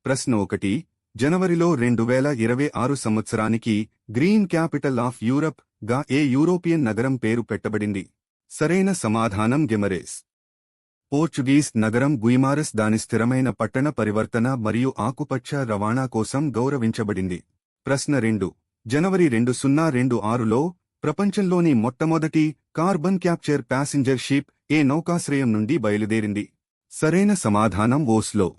ప్రశ్న 1. జనవరిలో 2026 సంవత్సరానికి గ్రీన్ క్యాపిటల్ ఆఫ్ యూరప్ గా ఏ యూరోపియన్ నగరం పేరు పెట్టబడింది? సరైన సమాధానం గెమరేస్. పోర్చుగీస్ నగరం గుయిమారస్ దాని స్థిరమైన పట్టణ పరివర్తన మరియు ఆకుపచ్చ రవాణా కోసం గౌరవించబడింది. ప్రశ్న 2. జనవరి 2026లో ప్రపంచంలోని మొట్టమొదటి carbon capture passenger ship A నౌకాశ్రయం నుండి బయలుదేరింది? సరైన సమాధానం ఓస్లో.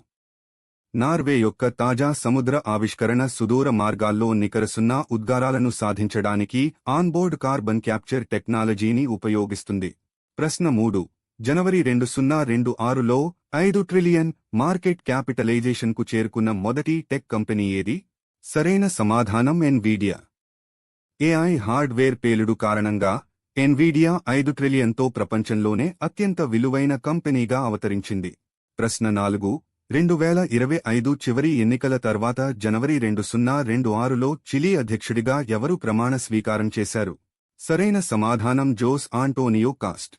నార్వే యొక్క తాజా సముద్ర ఆవిష్కరణ సుదూర మార్గాల్లో నికర సున్నా ఉద్గారాలను సాధించడానికి ఆన్బోర్డ్ కార్బన్ క్యాప్చర్ టెక్నాలజీని ఉపయోగిస్తుంది. ప్రశ్న 3. జనవరి 2026లో 5 ట్రిలియన్ మార్కెట్ క్యాపిటలైజేషన్కు చేరుకున్న మొదటి టెక్ కంపెనీ ఏది? సరైన సమాధానం ఎన్విడియా. ఏఐ హార్డ్వేర్ పేలుడు కారణంగా ఎన్విడియా 5 ట్రిలియన్తో ప్రపంచంలోనే అత్యంత విలువైన కంపెనీగా అవతరించింది. ప్రశ్న 4. 2025 చివరి ఎన్నికల తర్వాత జనవరి 2026లో చిలీ అధ్యక్షుడిగా ఎవరు ప్రమాణ స్వీకారం చేశారు? సరైన సమాధానం జోస్ ఆంటోనియో కాస్ట్.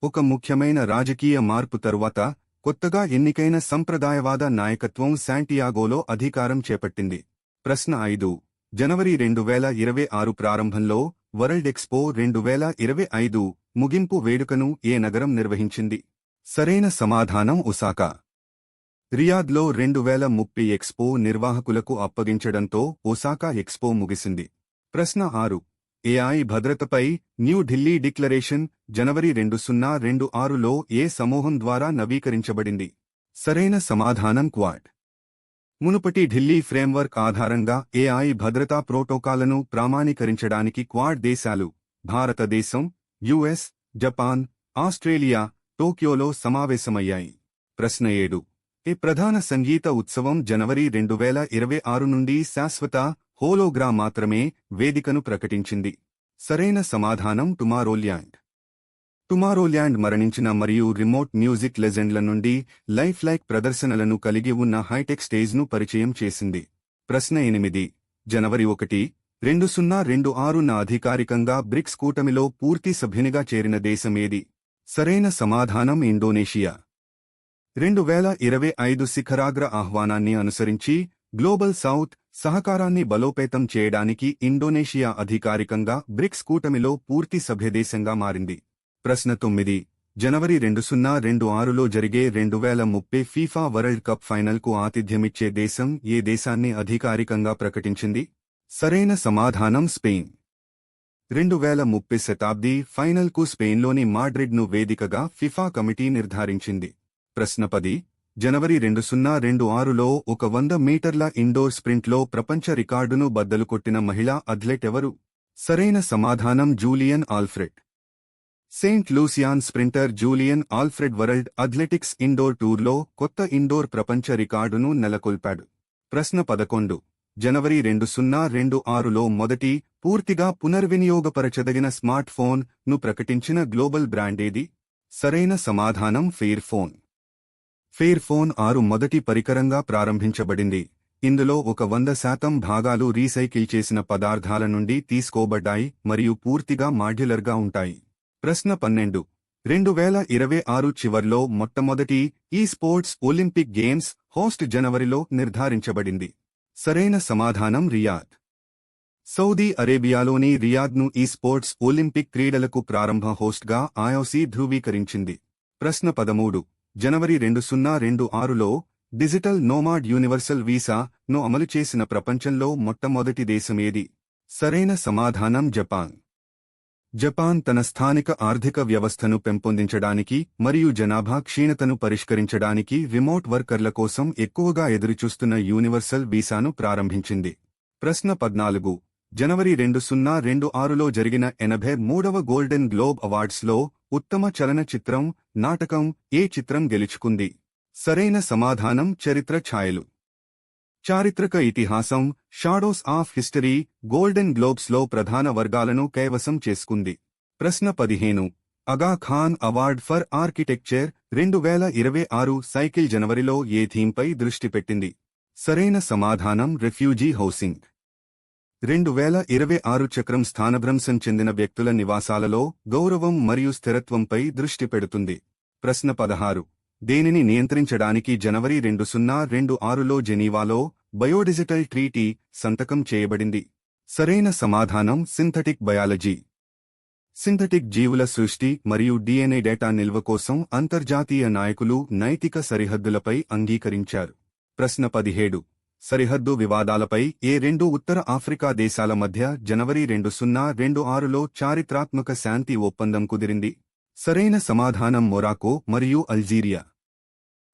ఒక ముఖ్యమైన రాజకీయ మార్పు తరువాత కొత్తగా ఎన్నికైన సంప్రదాయవాద నాయకత్వం శాంటియాగోలో అధికారం చేపట్టింది. ప్రశ్న 5. జనవరి 2026 ప్రారంభంలో వరల్డ్ ఎక్స్పో 2025 ముగింపు వేడుకను ఏ నగరం నిర్వహించింది? సరైన సమాధానం ఒసాకా. రియాద్లో 2030 ఎక్స్పో నిర్వాహకులకు అప్పగించడంతో ఒసాకా ఎక్స్పో ముగిసింది. ప్రశ్న 6. ఏఐ భద్రతపై న్యూఢిల్లీ డిక్లరేషన్ జనవరి 2026లో ఏ సమూహం ద్వారా నవీకరించబడింది? సరైన సమాధానం క్వాడ్. మునుపటి ఢిల్లీ ఫ్రేమ్వర్క్ ఆధారంగా ఏఐ భద్రతా ప్రోటోకాల్లను ప్రామాణీకరించడానికి క్వాడ్ దేశాలు భారతదేశం, యుఎస్, జపాన్, ఆస్ట్రేలియా, టోక్యోలో సమావేశమయ్యాయి. ప్రశ్న 7. ఏ ప్రధాన సంగీత ఉత్సవం జనవరి 2026 నుండి శాశ్వత హోలోగ్రా మాత్రమే వేదికను ప్రకటించింది? సరైన సమాధానం టుమారోల్యాండ్. టుమారోల్యాండ్ మరణించిన మరియు రిమోట్ మ్యూజిక్ లెజెండ్ల నుండి లైఫ్ లైక్ ప్రదర్శనలను కలిగి ఉన్న హైటెక్ స్టేజ్ను పరిచయం చేసింది. ప్రశ్న 8. జనవరి 1, 2026న అధికారికంగా బ్రిక్స్ కూటమిలో పూర్తి సభ్యునిగా చేరిన దేశమేది? సరైన సమాధానం ఇండోనేషియా. 2025 శిఖరాగ్ర ఆహ్వానాన్ని అనుసరించి గ్లోబల్ సౌత్ సహకారాన్ని బలోపేతం చేయడానికి ఇండోనేషియా అధికారికంగా బ్రిక్స్ కూటమిలో పూర్తి సభ్యదేశంగా మారింది. ప్రశ్న 9. జనవరి 2026లో జరిగే 2030 ఫీఫా వరల్డ్ కప్ ఫైనల్కు ఆతిథ్యమిచ్చే దేశం ఏ దేశాన్ని అధికారికంగా ప్రకటించింది? సరైన సమాధానం స్పెయిన్. 2030 శతాబ్ది ఫైనల్కు స్పెయిన్లోని మాడ్రిడ్ను వేదికగా ఫిఫా కమిటీ నిర్ధారించింది. ప్రశ్న 10. జనవరి 2026లో 100 మీటర్ల ఇండోర్ స్ప్రింట్లో ప్రపంచ రికార్డును బద్దలు కొట్టిన మహిళా అథ్లెట్ ఎవరు? సరైన సమాధానం Julian Alfred. Saint Lucian sprinter Julian Alfred world athletics indoor టూర్లో కొత్త ఇండోర్ ప్రపంచ రికార్డును నెలకొల్పాడు. ప్రశ్న 11. జనవరి 2026లో మొదటి పూర్తిగా పునర్వినియోగపరచదగిన స్మార్ట్ ఫోన్ ను ప్రకటించిన గ్లోబల్ బ్రాండ్ ఏది? సరైన సమాధానం ఫెయిర్ ఫోన్. ఫెయిర్ ఫోన్ 6 మొదటి పరికరంగా ప్రారంభించబడింది. ఇందులో 100% భాగాలు రీసైకిల్ చేసిన పదార్థాల నుండి తీసుకోబడ్డాయి మరియు పూర్తిగా మాడ్యులర్గా ఉంటాయి. ప్రశ్న 12. 2026 చివర్లో మొట్టమొదటి ఈ స్పోర్ట్స్ ఒలింపిక్ గేమ్స్ హోస్ట్ జనవరిలో నిర్ధారించబడింది. సరైన సమాధానం రియాద్. సౌదీ అరేబియాలోని రియాద్ను ఈ స్పోర్ట్స్ ఒలింపిక్ క్రీడలకు ప్రారంభ హోస్ట్గా ఐఓసీ ధృవీకరించింది. ప్రశ్న 13. జనవరి 2026లో డిజిటల్ నోమాడ్ యూనివర్సల్ వీసా ను అమలు చేసిన ప్రపంచంలో మొట్టమొదటి దేశమేది? సరైన సమాధానం జపాన్. జపాన్ తన స్థానిక ఆర్థిక వ్యవస్థను పెంపొందించడానికి మరియు జనాభా క్షీణతను పరిష్కరించడానికి రిమోట్ వర్కర్ల కోసం ఎక్కువగా ఎదురుచూస్తున్న యూనివర్సల్ వీసాను ప్రారంభించింది. ప్రశ్న 14. జనవరి 2026లో జరిగిన 83వ గోల్డెన్ గ్లోబ్ అవార్డ్స్లో ఉత్తమ చలనచిత్రం, నాటకం ఏ చిత్రం గెలుచుకుంది? సరైన సమాధానం చరిత్ర ఛాయలు. చారిత్రక ఇతిహాసం షాడోస్ ఆఫ్ హిస్టరీ గోల్డెన్ గ్లోబ్స్లో ప్రధాన వర్గాలను కైవసం చేసుకుంది. ప్రశ్న 15. అగా Khan award for architecture 2026 cycle జనవరిలో ఏ థీమ్పై దృష్టి పెట్టింది? సరైన సమాధానం రెఫ్యూజీ హౌసింగ్. 2026 చక్రం స్థానభ్రంశం చెందిన వ్యక్తుల నివాసాలలో గౌరవం మరియు స్థిరత్వంపై దృష్టి పెడుతుంది. ప్రశ్న 16. దేనిని నియంత్రించడానికి జనవరి 2026లో జెనీవాలో బయోడిజిటల్ ట్రీటీ సంతకం చేయబడింది? సరైన సమాధానం సింథటిక్ బయాలజీ. సింథటిక్ జీవుల సృష్టి మరియు DNA డేటా నిల్వ కోసం అంతర్జాతీయ నాయకులు నైతిక సరిహద్దులపై అంగీకరించారు. ప్రశ్న 17. సరిహద్దు వివాదాలపై ఏ రెండు ఉత్తర ఆఫ్రికా దేశాల మధ్య జనవరి 2026లో చారిత్రాత్మక శాంతి ఒప్పందం కుదిరింది? సరైన సమాధానం మొరాకో మరియు అల్జీరియా.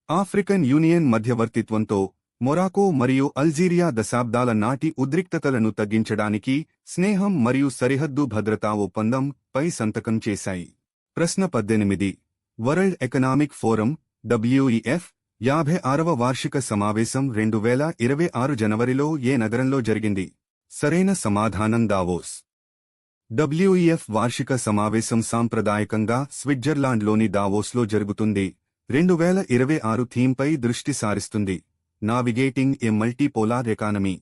ఆఫ్రికన్ యూనియన్ మధ్యవర్తిత్వంతో మొరాకో మరియు అల్జీరియా దశాబ్దాల నాటి ఉద్రిక్తతలను తగ్గించడానికి స్నేహం మరియు సరిహద్దు భద్రతా ఒప్పందం పై సంతకం చేశాయి. ప్రశ్న 18. వరల్డ్ ఎకనామిక్ ఫోరం WEF 56వ వార్షిక సమావేశం 2026 జనవరిలో ఏ నగరంలో జరిగింది? సరైన సమాధానం దావోస్. WEF వార్షిక సమావేశం సాంప్రదాయకంగా స్విట్జర్లాండ్లోని దావోస్లో జరుగుతుంది. 2026 థీమ్పై దృష్టి సారిస్తుంది. నావిగేటింగ్ ఏ మల్టీపోలార్ ఎకానమీ.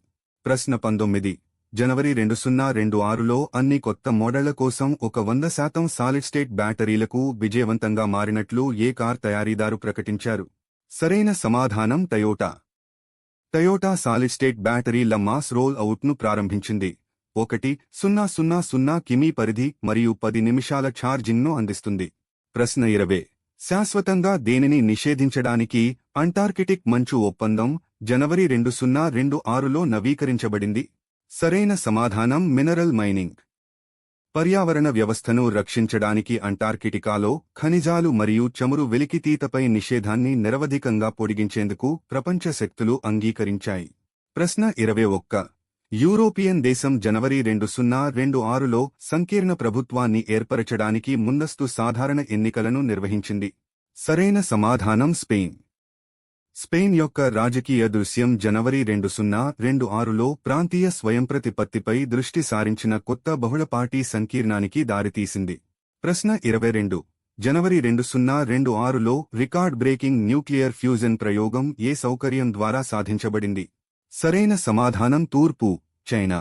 ప్రశ్న 19. జనవరి 2026లో అన్ని కొత్త మోడళ్ల కోసం ఒక 100% సాలిడ్ స్టేట్ బ్యాటరీలకు విజయవంతంగా మారినట్లు ఏ కార్ తయారీదారు ప్రకటించారు? సరైన సమాధానం టయోటా. టయోటా సాలిడ్ స్టేట్ బ్యాటరీల మాస్ రోల్ అవుట్ను ప్రారంభించింది. 1,000 కిమీ పరిధి మరియు 10 నిమిషాల ఛార్జింగ్ను అందిస్తుంది. ప్రశ్న 20. శాశ్వతంగా దేనిని నిషేధించడానికి అంటార్కిటిక్ మంచు ఒప్పందం జనవరి 2026లో నవీకరించబడింది? సరైన సమాధానం మినరల్ మైనింగ్. పర్యావరణ వ్యవస్థను రక్షించడానికి అంటార్కిటికాలో ఖనిజాలు మరియు చమురు వెలికితీతపై నిషేధాన్ని నిరవధికంగా పొడిగించేందుకు ప్రపంచ శక్తులు అంగీకరించాయి. ప్రశ్న 21. యూరోపియన్ దేశం జనవరి 2026లో సంకీర్ణ ప్రభుత్వాన్ని ఏర్పరచడానికి ముందస్తు సాధారణ ఎన్నికలను నిర్వహించింది. సరైన సమాధానం స్పెయిన్. స్పెయిన్ యొక్క రాజకీయ దృశ్యం జనవరి 2026లో ప్రాంతీయ స్వయంప్రతిపత్తిపై దృష్టి సారించిన కొత్త బహుళపార్టీ సంకీర్ణానికి దారితీసింది. ప్రశ్న 22. జనవరి 2026లో రికార్డ్ బ్రేకింగ్ న్యూక్లియర్ ఫ్యూజన్ ప్రయోగం ఏ సౌకర్యం ద్వారా సాధించబడింది? సరైన సమాధానం తూర్పు చైనా.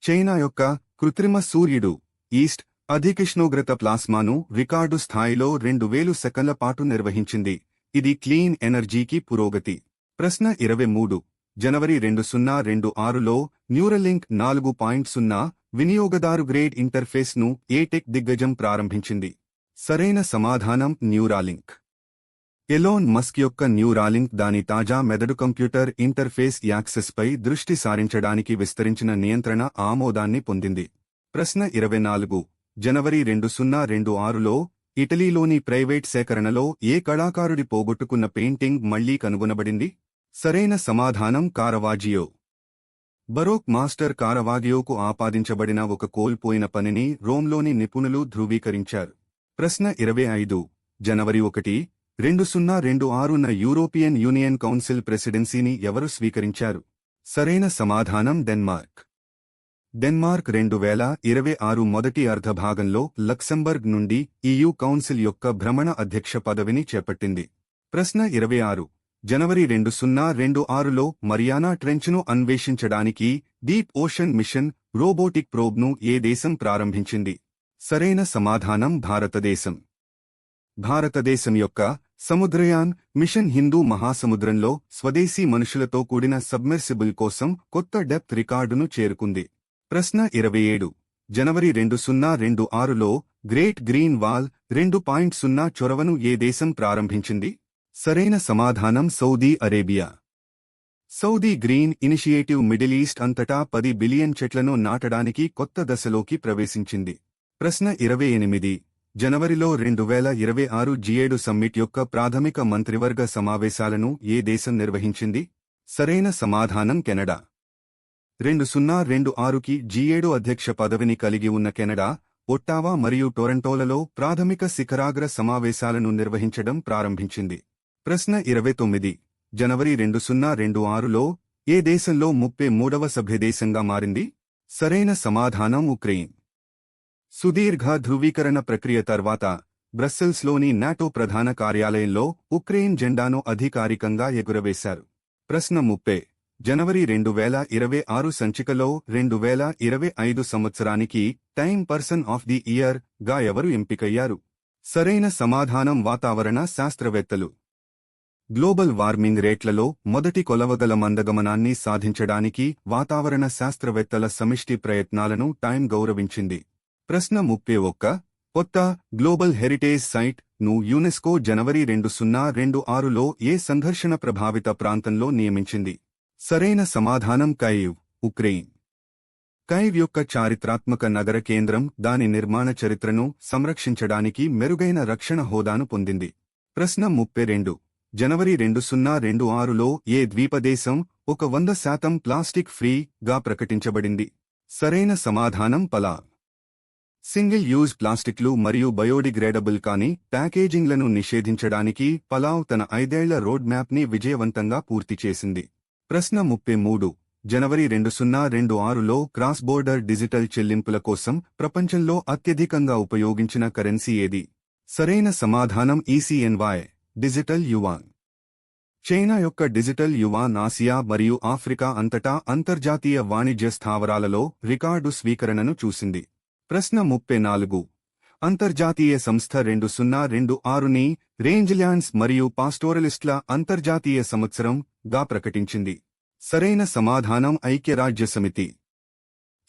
చైనా యొక్క కృత్రిమ సూర్యుడు ఈస్ట్ అధికుష్ణోగ్రత ప్లాస్మాను రికార్డు స్థాయిలో 2000 సెకన్ల పాటు నిర్వహించింది. ఇది క్లీన్ ఎనర్జీకి పురోగతి. ప్రశ్న 23. జనవరి 2026లో న్యూరలింక్ 4.0 వినియోగదారు గ్రేడ్ ఇంటర్ఫేస్ను ఏ టెక్ దిగ్గజం ప్రారంభించింది? సరైన సమాధానం న్యూరాలింక్. ఎలోన్ మస్క్ యొక్క న్యూరాలింక్ దాని తాజా మెదడు కంప్యూటర్ ఇంటర్ఫేస్ యాక్సెస్పై దృష్టి సారించడానికి విస్తరించిన నియంత్రణ ఆమోదాన్ని పొందింది. ప్రశ్న 24. జనవరి 2026లో ఇటలీలోని ప్రైవేట్ సేకరణలో ఏ కళాకారుడి పోగొట్టుకున్న పెయింటింగ్ మళ్లీ కనుగొనబడింది? సరైన సమాధానం కారవాజియో. బరోక్ మాస్టర్ కారవాగియోకు ఆపాదించబడిన ఒక కోల్పోయిన పనిని రోమ్లోని నిపుణులు ధృవీకరించారు. ప్రశ్న 25. జనవరి 1, 2026న యూరోపియన్ యూనియన్ కౌన్సిల్ ప్రెసిడెన్సీని ఎవరు స్వీకరించారు? సరైన సమాధానం డెన్మార్క్. డెన్మార్క్ 2026 మొదటి అర్ధభాగంలో లక్సెంబర్గ్ నుండి EU కౌన్సిల్ యొక్క భ్రమణ అధ్యక్ష పదవిని చేపట్టింది. ప్రశ్న 26. జనవరి 2026లో మరియానా ట్రెంచ్ను అన్వేషించడానికి డీప్ ఓషన్ మిషన్ రోబోటిక్ ప్రోబ్ను ఏ దేశం ప్రారంభించింది? సరైన సమాధానం భారతదేశం. భారతదేశం యొక్క సముద్రయాన్ మిషన్ హిందూ మహాసముద్రంలో స్వదేశీ మనుషులతో కూడిన సబ్మెర్సిబుల్ కోసం కొత్త డెప్త్ రికార్డును చేరుకుంది. ప్రశ్న 27. జనవరి 2026లో గ్రేట్ గ్రీన్ వాల్ 2.0 చొరవను ఏ దేశం ప్రారంభించింది? సరైన సమాధానం Saudi Arabia. Saudi green initiative middle east అంతటా 10 బిలియన్ చెట్లను నాటడానికి కొత్త దశలోకి ప్రవేశించింది. ప్రశ్న 28. జనవరిలో 2026 G7 సమ్మిట్ యొక్క ప్రాథమిక మంత్రివర్గ సమావేశాలను ఏ దేశం నిర్వహించింది? సరైన సమాధానం కెనడా. 2026కి G7 అధ్యక్ష పదవిని కలిగి ఉన్న కెనడా, ఒట్టావా మరియు టొరంటోలలో ప్రాథమిక శిఖరాగ్ర సమావేశాలను నిర్వహించడం ప్రారంభించింది. ప్రశ్న 29. జనవరి 2026లో ఏ దేశంలో 33వ సభ్యదేశంగా మారింది? సరైన సమాధానం ఉక్రెయిన్. సుదీర్ఘ ధృవీకరణ ప్రక్రియ తర్వాత బ్రస్సెల్స్లోని నాటో ప్రధాన కార్యాలయంలో ఉక్రెయిన్ జెండాను అధికారికంగా ఎగురవేశారు. ప్రశ్న 30. జనవరి 2026 సంచికలో 2025 సంవత్సరానికి time person of the year గా ఎవరు ఎంపికయ్యారు? సరైన సమాధానం వాతావరణ శాస్త్రవేత్తలు. గ్లోబల్ వార్మింగ్ రేట్లలో మొదటి కొలవగల మందగమనాన్ని సాధించడానికి వాతావరణ శాస్త్రవేత్తల సమిష్టి ప్రయత్నాలను టైమ్ గౌరవించింది. ప్రశ్న 31. కొత్త గ్లోబల్ హెరిటేజ్ సైట్ ను యునెస్కో జనవరి 2026లో ఏ సంఘర్షణ ప్రభావిత ప్రాంతంలో నియమించింది? సరైన సమాధానం కైవ్, ఉక్రెయిన్. కైవ్ యొక్క చారిత్రాత్మక నగర కేంద్రం దాని నిర్మాణ చరిత్రను సంరక్షించడానికి మెరుగైన రక్షణ హోదాను పొందింది. ప్రశ్న 32. జనవరి 2026లో ఏ ద్వీపదేశం 100% ప్లాస్టిక్ ఫ్రీ గా ప్రకటించబడింది? సరైన సమాధానం పలావ్. సింగిల్ యూజ్ ప్లాస్టిక్లు మరియు బయోడిగ్రేడబుల్ కాని ప్యాకేజింగ్లను నిషేధించడానికి పలావ్ తన 5 ఏళ్ల రోడ్ మ్యాప్ని విజయవంతంగా పూర్తి చేసింది. ప్రశ్న 33. జనవరి 2026లో క్రాస్ బోర్డర్ డిజిటల్ చెల్లింపుల కోసం ప్రపంచంలో అత్యధికంగా ఉపయోగించిన కరెన్సీ ఏది? సరైన సమాధానం ఈసీఎన్వై, డిజిటల్ యువాన్. చైనా యొక్క డిజిటల్ యువాన్ ఆసియా మరియు ఆఫ్రికా అంతటా అంతర్జాతీయ వాణిజ్య స్థావరాలలో రికార్డు స్వీకరణను చూసింది. ప్రశ్న 34. అంతర్జాతీయ సంస్థ 2026ని రేంజ్ల్యాండ్స్ మరియు పాస్టోరలిస్ట్ల అంతర్జాతీయ సంవత్సరం గా ప్రకటించింది. సరైన సమాధానం ఐక్యరాజ్యసమితి.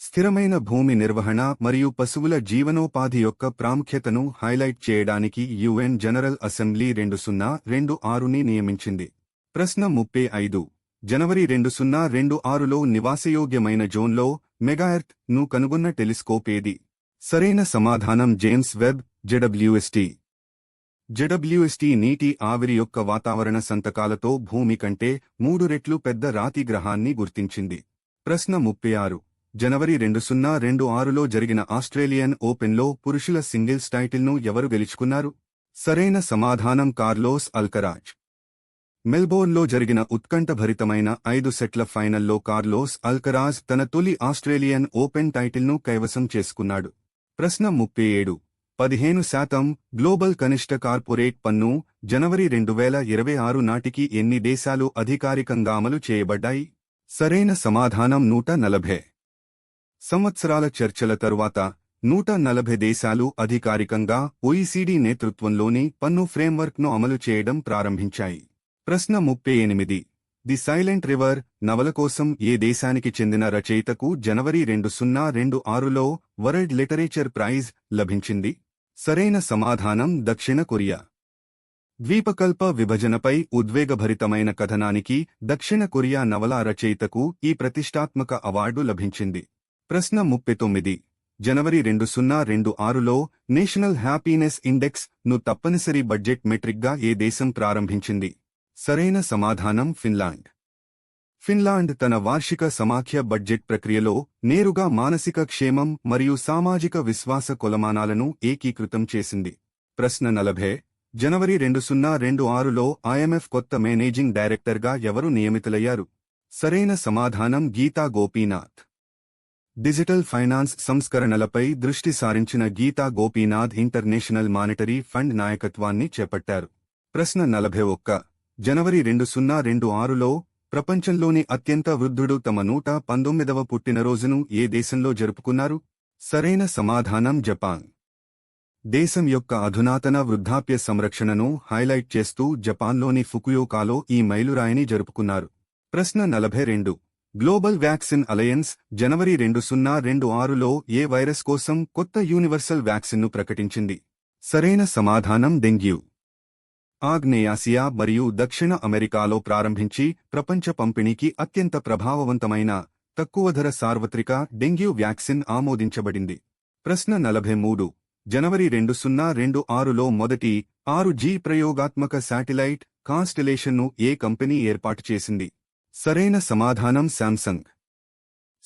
స్థిరమైన భూమి నిర్వహణ మరియు పశువుల జీవనోపాధి యొక్క ప్రాముఖ్యతను హైలైట్ చేయడానికి యుఎన్ జనరల్ అసెంబ్లీ 2026ని నియమించింది. ప్రశ్న 35. జనవరి 2026లో నివాసయోగ్యమైన జోన్లో మెగాఎర్త్ ను కనుగొన్న టెలిస్కోప్ ఏది? సరైన సమాధానం జేమ్స్ వెబ్, జెడబ్ల్యూఎస్టీ. జెడబ్ల్యూఎస్టీ నీటి ఆవిరి యొక్క వాతావరణ సంతకాలతో భూమి కంటే 3 రెట్లు పెద్ద రాతి గ్రహాన్ని గుర్తించింది. ప్రశ్న 36. జనవరి 2026లో జరిగిన ఆస్ట్రేలియన్ ఓపెన్లో పురుషుల సింగిల్స్ టైటిల్ను ఎవరు గెలుచుకున్నారు? సరైన సమాధానం కార్లోస్ అల్కరాజ్. మెల్బోర్న్లో జరిగిన ఉత్కంఠభరితమైన 5 సెట్ల ఫైనల్లో కార్లోస్ అల్కరాజ్ తన తొలి ఆస్ట్రేలియన్ ఓపెన్ టైటిల్ను కైవసం చేసుకున్నాడు. ప్రశ్న 37. 15% గ్లోబల్ కనిష్ట కార్పొరేట్ పన్ను జనవరి 2026 నాటికి ఎన్ని దేశాలు అధికారికంగా అమలు చేయబడ్డాయి? సరైన సమాధానం 140. సంవత్సరాల చర్చల తరువాత 140 దేశాలు అధికారికంగా ఓఈసీడీ నేతృత్వంలోని పన్ను ఫ్రేమ్వర్క్ను అమలు చేయడం ప్రారంభించాయి. ప్రశ్న 38. ది సైలెంట్ రివర్ నవల కోసం ఏ దేశానికి చెందిన రచయితకు జనవరి 2026లో వరల్డ్ లిటరేచర్ ప్రైజ్ లభించింది? సరైన సమాధానం దక్షిణ కొరియా. ద్వీపకల్ప విభజనపై ఉద్వేగభరితమైన కథనానికి దక్షిణ కొరియా నవలా రచయితకు ఈ ప్రతిష్టాత్మక అవార్డు లభించింది. ప్రశ్న 39. జనవరి 2026లో నేషనల్ హ్యాపీనెస్ ఇండెక్స్ ను తప్పనిసరి బడ్జెట్ మెట్రిక్గా ఏ దేశం ప్రారంభించింది? సరైన సమాధానం ఫిన్లాండ్. ఫిన్లాండ్ తన వార్షిక సమాఖ్య బడ్జెట్ ప్రక్రియలో నేరుగా మానసిక క్షేమం మరియు సామాజిక విశ్వాస కొలమానాలను ఏకీకృతం చేసింది. ప్రశ్న 40. జనవరి 2026లో ఐఎంఎఫ్ కొత్త మేనేజింగ్ డైరెక్టర్గా ఎవరు నియమితులయ్యారు? సరైన సమాధానం గీతా గోపీనాథ్. డిజిటల్ ఫైనాన్స్ సంస్కరణలపై దృష్టి సారించిన Gita Gopinath international monetary fund నాయకత్వాన్ని చేపట్టారు. ప్రశ్న 41. జనవరి 2026లో ప్రపంచంలోని అత్యంత వృద్ధుడు తమ 119వ పుట్టినరోజును ఏ దేశంలో జరుపుకున్నారు? సరైన సమాధానం జపాన్. దేశం యొక్క అధునాతన వృద్ధాప్య సంరక్షణను హైలైట్ చేస్తూ జపాన్లోని ఫుకుయోకాలో ఈ మైలురాయిని జరుపుకున్నారు. ప్రశ్న 42. గ్లోబల్ వ్యాక్సిన్ అలయన్స్ జనవరి 2026లో ఏ వైరస్ కోసం కొత్త యూనివర్సల్ వ్యాక్సిన్ను ప్రకటించింది? సరైన సమాధానం డెంగ్యూ. ఆగ్నేయాసియా మరియు దక్షిణ అమెరికాలో ప్రారంభించి ప్రపంచ పంపిణీకి అత్యంత ప్రభావవంతమైన తక్కువ ధర సార్వత్రిక డెంగ్యూ వ్యాక్సిన్ ఆమోదించబడింది. ప్రశ్న 43. జనవరి 2026లో మొదటి 6G ప్రయోగాత్మక శాటిలైట్ కాన్స్టెలేషన్ను ఏ కంపెనీ ఏర్పాటు చేసింది? సరైన సమాధానం శాంసంగ్.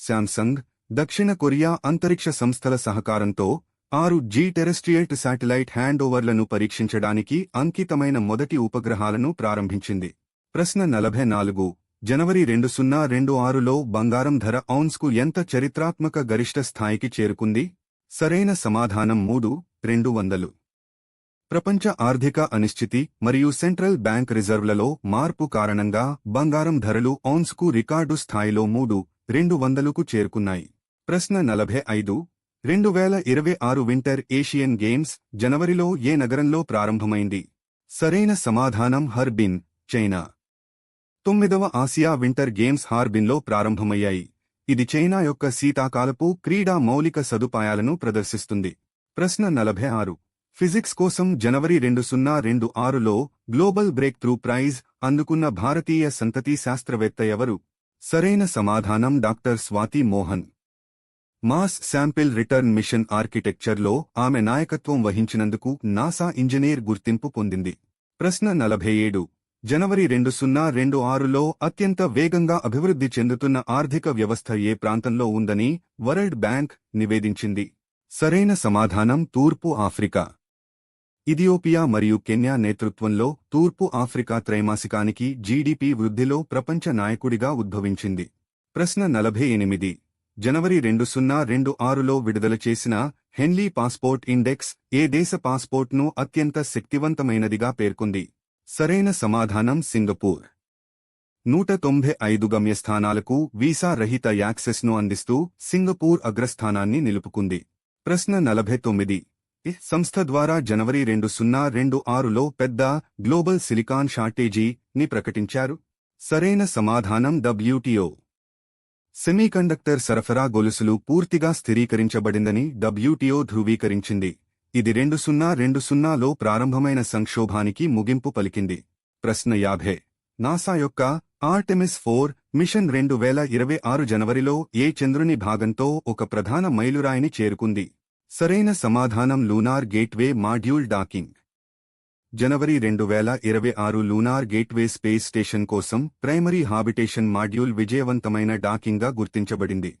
శాంసంగ్ దక్షిణ కొరియా అంతరిక్ష సంస్థల సహకారంతో 6G టెరెస్ట్రియల్ శాటిలైట్ హ్యాండోవర్లను పరీక్షించడానికి అంకితమైన మొదటి ఉపగ్రహాలను ప్రారంభించింది. ప్రశ్న 44. జనవరి 2026లో బంగారం ధర ఔన్స్కు ఎంత చరిత్రాత్మక గరిష్ట స్థాయికి చేరుకుంది? సరైన సమాధానం 3,200. ప్రపంచ ఆర్థిక అనిశ్చితి మరియు సెంట్రల్ బ్యాంక్ రిజర్వ్లలో మార్పు కారణంగా బంగారం ధరలు ఔన్స్కు రికార్డు స్థాయిలో 3,200కు చేరుకున్నాయి. ప్రశ్న 45. 2026 వింటర్ ఏషియన్ గేమ్స్ జనవరిలో ఏ నగరంలో ప్రారంభమైంది? సరైన సమాధానం Harbin, China. 9వ Asia winter games హార్బిన్లో ప్రారంభమయ్యాయి. ఇది చైనా యొక్క శీతాకాలపు క్రీడా మౌలిక సదుపాయాలను ప్రదర్శిస్తుంది. ప్రశ్న 46. ఫిజిక్స్ కోసం జనవరి 2026లో గ్లోబల్ బ్రేక్ త్రూ ప్రైజ్ అందుకున్న భారతీయ సంతతి శాస్త్రవేత్త ఎవరు? సరైన సమాధానం doctor Swathi Mohan. Mass sample return machine ఆర్కిటెక్చర్లో ఆమె నాయకత్వం వహించినందుకు నాసా ఇంజనీర్ గుర్తింపు పొందింది. ప్రశ్న 47. జనవరి 2026లో అత్యంత వేగంగా అభివృద్ధి చెందుతున్న ఆర్థిక వ్యవస్థ ఏ ప్రాంతంలో ఉందని వరల్డ్ బ్యాంక్ నివేదించింది? సరైన సమాధానం తూర్పు ఆఫ్రికా. ఇథియోపియా మరియు కెన్యా నేతృత్వంలో తూర్పు ఆఫ్రికా త్రైమాసికానికి జీడీపీ వృద్ధిలో ప్రపంచ నాయకుడిగా ఉద్భవించింది. ప్రశ్న 48. జనవరి 2026లో విడుదల చేసిన హెన్లీ పాస్పోర్ట్ ఇండెక్స్ ఏ దేశ పాస్పోర్ట్ను అత్యంత శక్తివంతమైనదిగా పేర్కొంది? సరైన సమాధానం సింగపూర్. 195 గమ్యస్థానాలకు వీసా రహిత యాక్సెస్ను అందిస్తూ సింగపూర్ అగ్రస్థానాన్ని నిలుపుకుంది. ప్రశ్న 49. సంస్థ ద్వారా జనవరి 2026లో పెద్ద గ్లోబల్ సిలికాన్ షార్టేజీని ప్రకటించారు? సరైన సమాధానం WTO. సెమీకండక్టర్ సరఫరా గొలుసులు పూర్తిగా స్థిరీకరించబడిందని WTO ధృవీకరించింది. ఇది 2020లో ప్రారంభమైన సంక్షోభానికి ముగింపు పలికింది. ప్రశ్న 50. నాసా యొక్క ఆర్టెమిస్ 4 మిషన్ 2026 జనవరిలో ఏ చంద్రుని భాగంతో ఒక ప్రధాన మైలురాయిని చేరుకుంది? సరైన సమాధానం లూనార్ గేట్వే మాడ్యూల్ డాకింగ్. జనవరి 2026 లూనార్ గేట్వే స్పేస్ స్టేషన్ కోసం ప్రైమరీ హాబిటేషన్ మాడ్యూల్ విజయవంతమైన డాకింగ్గా గుర్తించబడింది.